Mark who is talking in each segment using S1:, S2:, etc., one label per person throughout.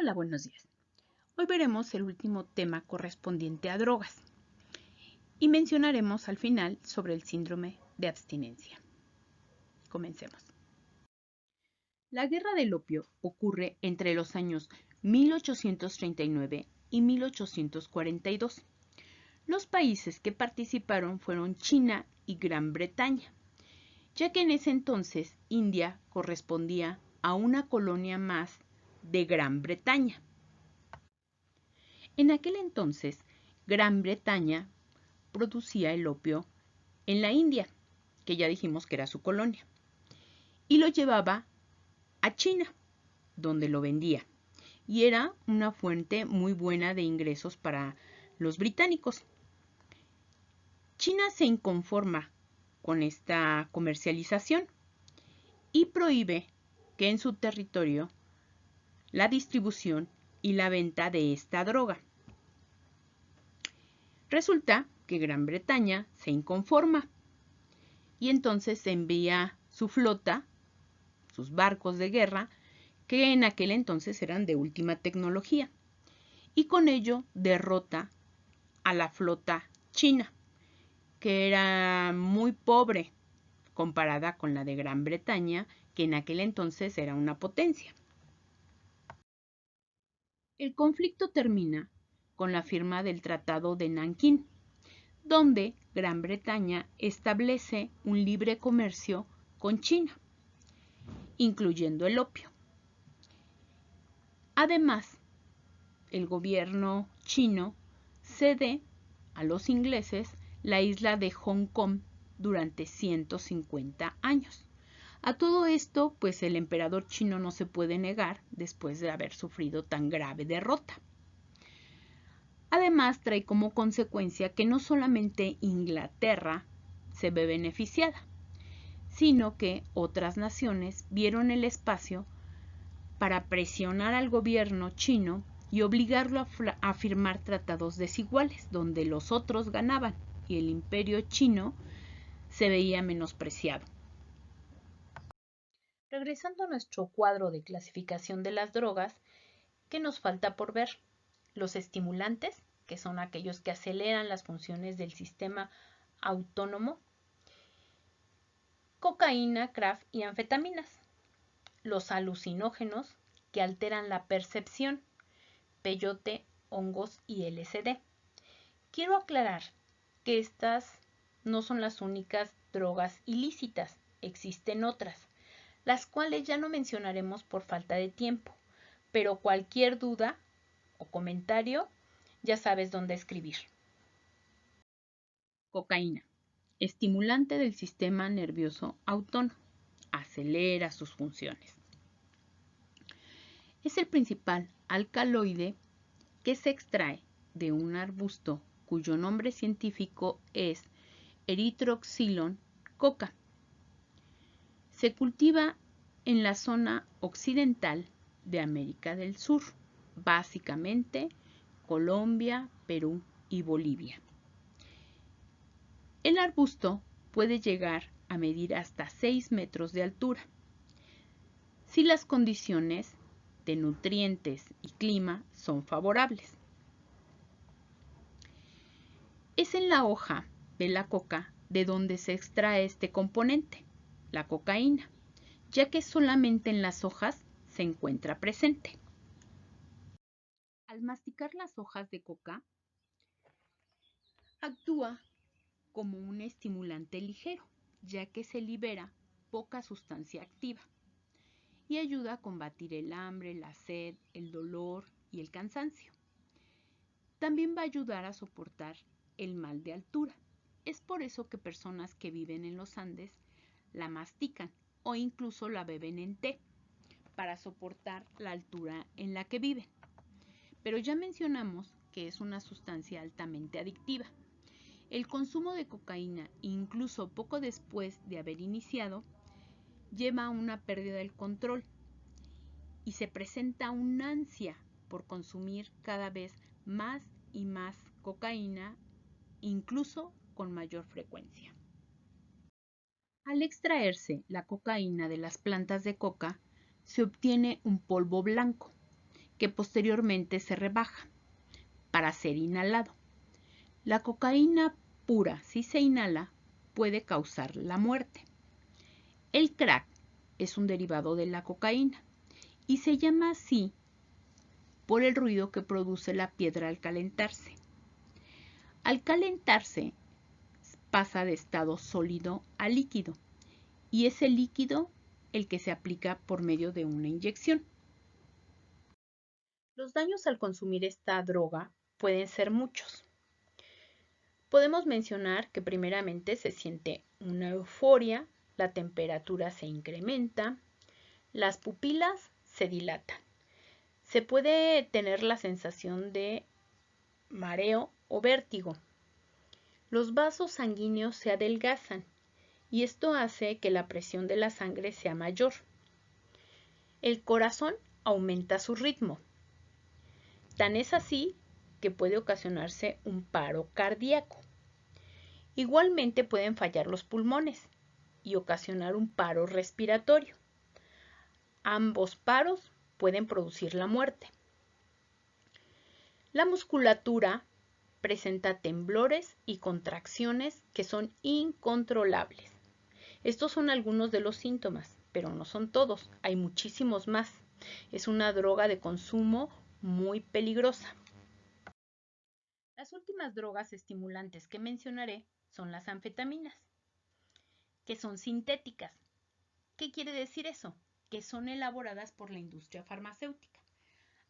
S1: Hola, buenos días. Hoy veremos el último tema correspondiente a drogas y mencionaremos al final sobre el síndrome de abstinencia. Comencemos. La guerra del opio ocurre entre los años 1839 y 1842. Los países que participaron fueron China y Gran Bretaña, ya que en ese entonces India correspondía a una colonia más de Gran Bretaña. En aquel entonces, Gran Bretaña producía el opio en la India, que ya dijimos que era su colonia, y lo llevaba a China, donde lo vendía, y era una fuente muy buena de ingresos para los británicos. China se inconforma con esta comercialización y prohíbe que en su territorio la distribución y la venta de esta droga. Resulta que Gran Bretaña se inconforma y entonces envía su flota, sus barcos de guerra, que en aquel entonces eran de última tecnología, y con ello derrota a la flota china, que era muy pobre comparada con la de Gran Bretaña, que en aquel entonces era una potencia. El conflicto termina con la firma del Tratado de Nankín, donde Gran Bretaña establece un libre comercio con China, incluyendo el opio. Además, el gobierno chino cede a los ingleses la isla de Hong Kong durante 150 años. A todo esto, pues el emperador chino no se puede negar después de haber sufrido tan grave derrota. Además, trae como consecuencia que no solamente Inglaterra se ve beneficiada, sino que otras naciones vieron el espacio para presionar al gobierno chino y obligarlo a firmar tratados desiguales, donde los otros ganaban y el imperio chino se veía menospreciado. Regresando a nuestro cuadro de clasificación de las drogas, ¿qué nos falta por ver? Los estimulantes, que son aquellos que aceleran las funciones del sistema autónomo, cocaína, crack y anfetaminas. Los alucinógenos, que alteran la percepción, peyote, hongos y LSD. Quiero aclarar que estas no son las únicas drogas ilícitas, existen otras, las cuales ya no mencionaremos por falta de tiempo, pero cualquier duda o comentario ya sabes dónde escribir. Cocaína, estimulante del sistema nervioso autónomo, acelera sus funciones. Es el principal alcaloide que se extrae de un arbusto cuyo nombre científico es Erythroxylon coca. Se cultiva en la zona occidental de América del Sur, básicamente Colombia, Perú y Bolivia. El arbusto puede llegar a medir hasta 6 metros de altura, si las condiciones de nutrientes y clima son favorables. Es en la hoja de la coca de donde se extrae este componente, la cocaína, ya que solamente en las hojas se encuentra presente. Al masticar las hojas de coca, actúa como un estimulante ligero, ya que se libera poca sustancia activa y ayuda a combatir el hambre, la sed, el dolor y el cansancio. También va a ayudar a soportar el mal de altura. Es por eso que personas que viven en los Andes la mastican o incluso la beben en té para soportar la altura en la que viven. Pero ya mencionamos que es una sustancia altamente adictiva. El consumo de cocaína, incluso poco después de haber iniciado, lleva a una pérdida del control y se presenta una ansia por consumir cada vez más y más cocaína, incluso con mayor frecuencia. Al extraerse la cocaína de las plantas de coca, se obtiene un polvo blanco, que posteriormente se rebaja para ser inhalado. La cocaína pura, si se inhala, puede causar la muerte. El crack es un derivado de la cocaína y se llama así por el ruido que produce la piedra al calentarse. Al calentarse pasa de estado sólido a líquido y es el líquido el que se aplica por medio de una inyección. Los daños al consumir esta droga pueden ser muchos. Podemos mencionar que primeramente se siente una euforia, la temperatura se incrementa, las pupilas se dilatan. Se puede tener la sensación de mareo o vértigo. Los vasos sanguíneos se adelgazan y esto hace que la presión de la sangre sea mayor. El corazón aumenta su ritmo. Tan es así que puede ocasionarse un paro cardíaco. Igualmente pueden fallar los pulmones y ocasionar un paro respiratorio. Ambos paros pueden producir la muerte. La musculatura presenta temblores y contracciones que son incontrolables. Estos son algunos de los síntomas, pero no son todos, hay muchísimos más. Es una droga de consumo muy peligrosa. Las últimas drogas estimulantes que mencionaré son las anfetaminas, que son sintéticas. ¿Qué quiere decir eso? Que son elaboradas por la industria farmacéutica.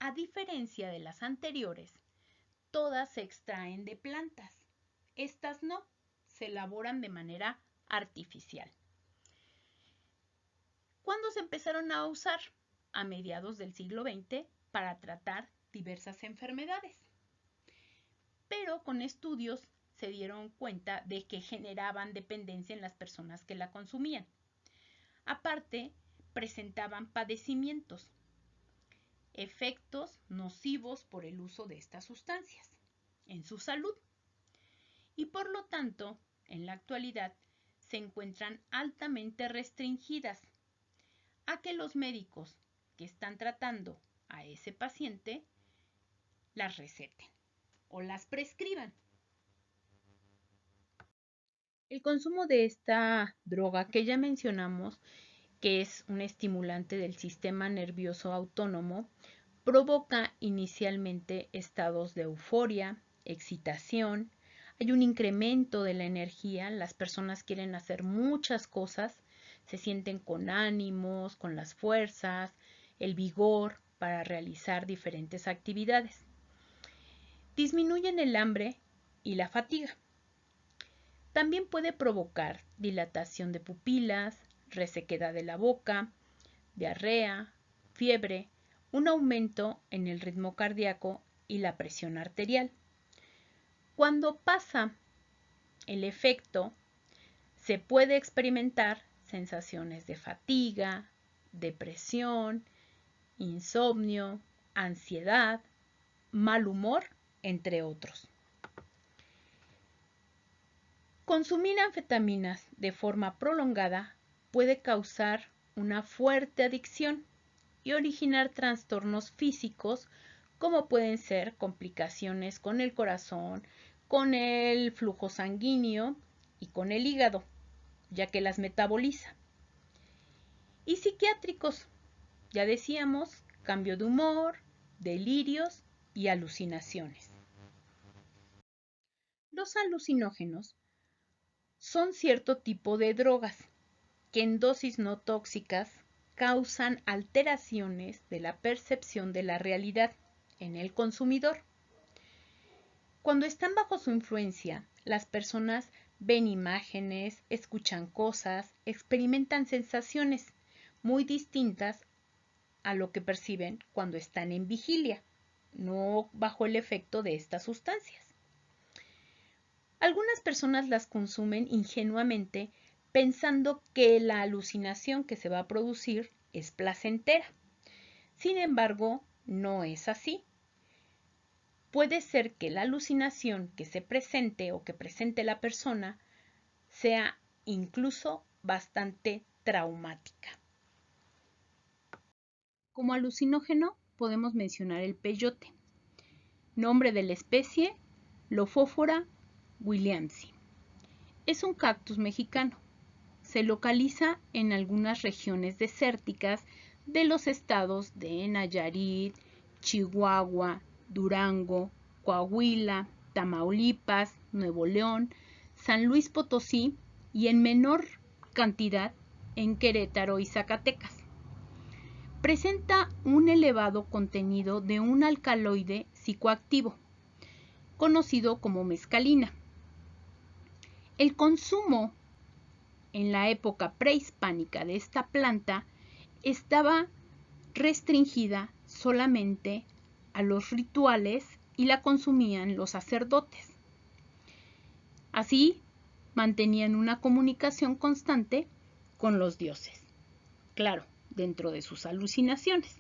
S1: A diferencia de las anteriores, todas se extraen de plantas. Estas no, se elaboran de manera artificial. ¿Cuándo se empezaron a usar? A mediados del siglo XX para tratar diversas enfermedades. Pero con estudios se dieron cuenta de que generaban dependencia en las personas que la consumían. Aparte, presentaban padecimientos, efectos nocivos por el uso de estas sustancias en su salud. Y por lo tanto, en la actualidad, se encuentran altamente restringidas a que los médicos que están tratando a ese paciente las receten o las prescriban. El consumo de esta droga que ya mencionamos, que es un estimulante del sistema nervioso autónomo, provoca inicialmente estados de euforia, excitación, hay un incremento de la energía, las personas quieren hacer muchas cosas, se sienten con ánimos, con las fuerzas, el vigor para realizar diferentes actividades. Disminuyen el hambre y la fatiga. También puede provocar dilatación de pupilas, resequedad de la boca, diarrea, fiebre, un aumento en el ritmo cardíaco y la presión arterial. Cuando pasa el efecto, se puede experimentar sensaciones de fatiga, depresión, insomnio, ansiedad, mal humor, entre otros. Consumir anfetaminas de forma prolongada puede causar una fuerte adicción y originar trastornos físicos como pueden ser complicaciones con el corazón, con el flujo sanguíneo y con el hígado, ya que las metaboliza. Y psiquiátricos, ya decíamos, cambio de humor, delirios y alucinaciones. Los alucinógenos son cierto tipo de drogas que en dosis no tóxicas causan alteraciones de la percepción de la realidad en el consumidor. Cuando están bajo su influencia, las personas ven imágenes, escuchan cosas, experimentan sensaciones muy distintas a lo que perciben cuando están en vigilia, no bajo el efecto de estas sustancias. Algunas personas las consumen ingenuamente pensando que la alucinación que se va a producir es placentera. Sin embargo, no es así. Puede ser que la alucinación que se presente o que presente la persona sea incluso bastante traumática. Como alucinógeno podemos mencionar el peyote. Nombre de la especie, Lophophora williamsi. Es un cactus mexicano. Se localiza en algunas regiones desérticas de los estados de Nayarit, Chihuahua, Durango, Coahuila, Tamaulipas, Nuevo León, San Luis Potosí y en menor cantidad en Querétaro y Zacatecas. Presenta un elevado contenido de un alcaloide psicoactivo, conocido como mescalina. El consumo en la época prehispánica de esta planta estaba restringida solamente a los rituales y la consumían los sacerdotes. Así, mantenían una comunicación constante con los dioses. Claro, dentro de sus alucinaciones.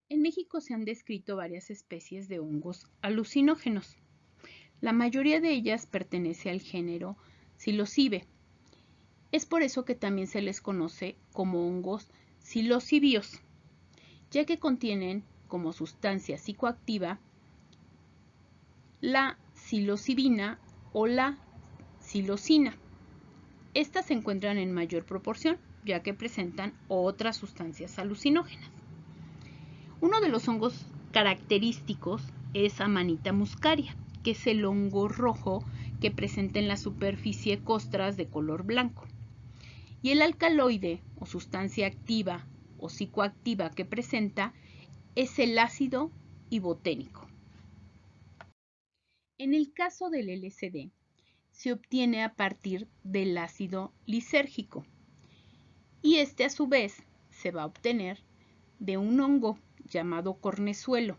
S1: En México se han descrito varias especies de hongos alucinógenos. La mayoría de ellas pertenece al género Psilocibe. Es por eso que también se les conoce como hongos psilocíbeos, ya que contienen como sustancia psicoactiva la psilocibina o la psilocina. Estas se encuentran en mayor proporción, ya que presentan otras sustancias alucinógenas. Uno de los hongos característicos es Amanita muscaria, que es el hongo rojo que presenta en la superficie costras de color blanco. Y el alcaloide o sustancia activa o psicoactiva que presenta es el ácido iboténico. En el caso del LSD, se obtiene a partir del ácido lisérgico y este a su vez se va a obtener de un hongo llamado cornezuelo.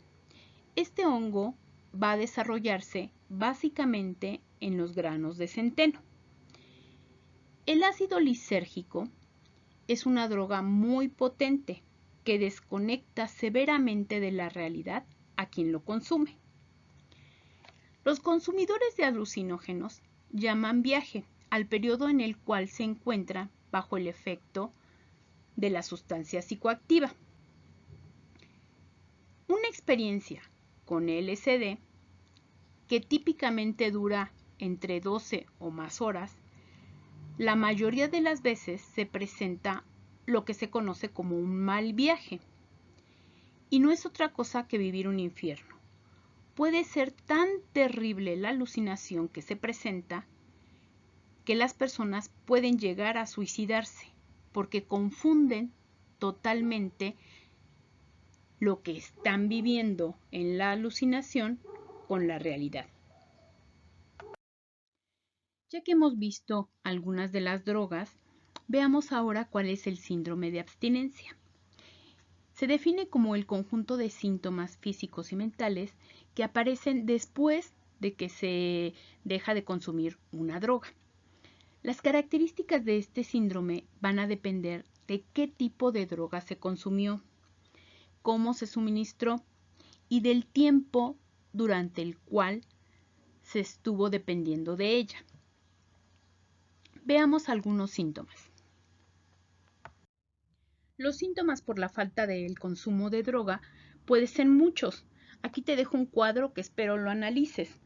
S1: Este hongo va a desarrollarse básicamente en los granos de centeno. El ácido lisérgico es una droga muy potente que desconecta severamente de la realidad a quien lo consume. Los consumidores de alucinógenos llaman viaje al periodo en el cual se encuentra bajo el efecto de la sustancia psicoactiva. Una experiencia con LSD, que típicamente dura entre 12 o más horas, la mayoría de las veces se presenta lo que se conoce como un mal viaje. Y no es otra cosa que vivir un infierno. Puede ser tan terrible la alucinación que se presenta que las personas pueden llegar a suicidarse porque confunden totalmente lo que están viviendo en la alucinación con la realidad. Ya que hemos visto algunas de las drogas, veamos ahora cuál es el síndrome de abstinencia. Se define como el conjunto de síntomas físicos y mentales que aparecen después de que se deja de consumir una droga. Las características de este síndrome van a depender de qué tipo de droga se consumió, cómo se suministró y del tiempo durante el cual se estuvo dependiendo de ella. Veamos algunos síntomas. Los síntomas por la falta del consumo de droga pueden ser muchos. Aquí te dejo un cuadro que espero lo analices.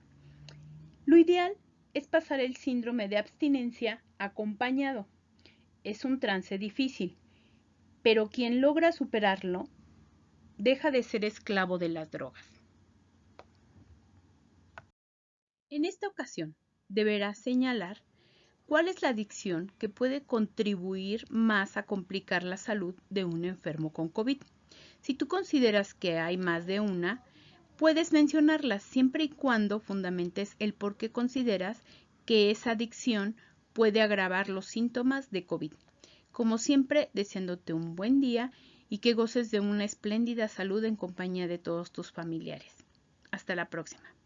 S1: Lo ideal es pasar el síndrome de abstinencia acompañado. Es un trance difícil, pero quien logra superarlo deja de ser esclavo de las drogas. En esta ocasión, deberás señalar cuál es la adicción que puede contribuir más a complicar la salud de un enfermo con COVID. Si tú consideras que hay más de una, puedes mencionarlas siempre y cuando fundamentes el por qué consideras que esa adicción puede agravar los síntomas de COVID. Como siempre, deseándote un buen día y que goces de una espléndida salud en compañía de todos tus familiares. Hasta la próxima.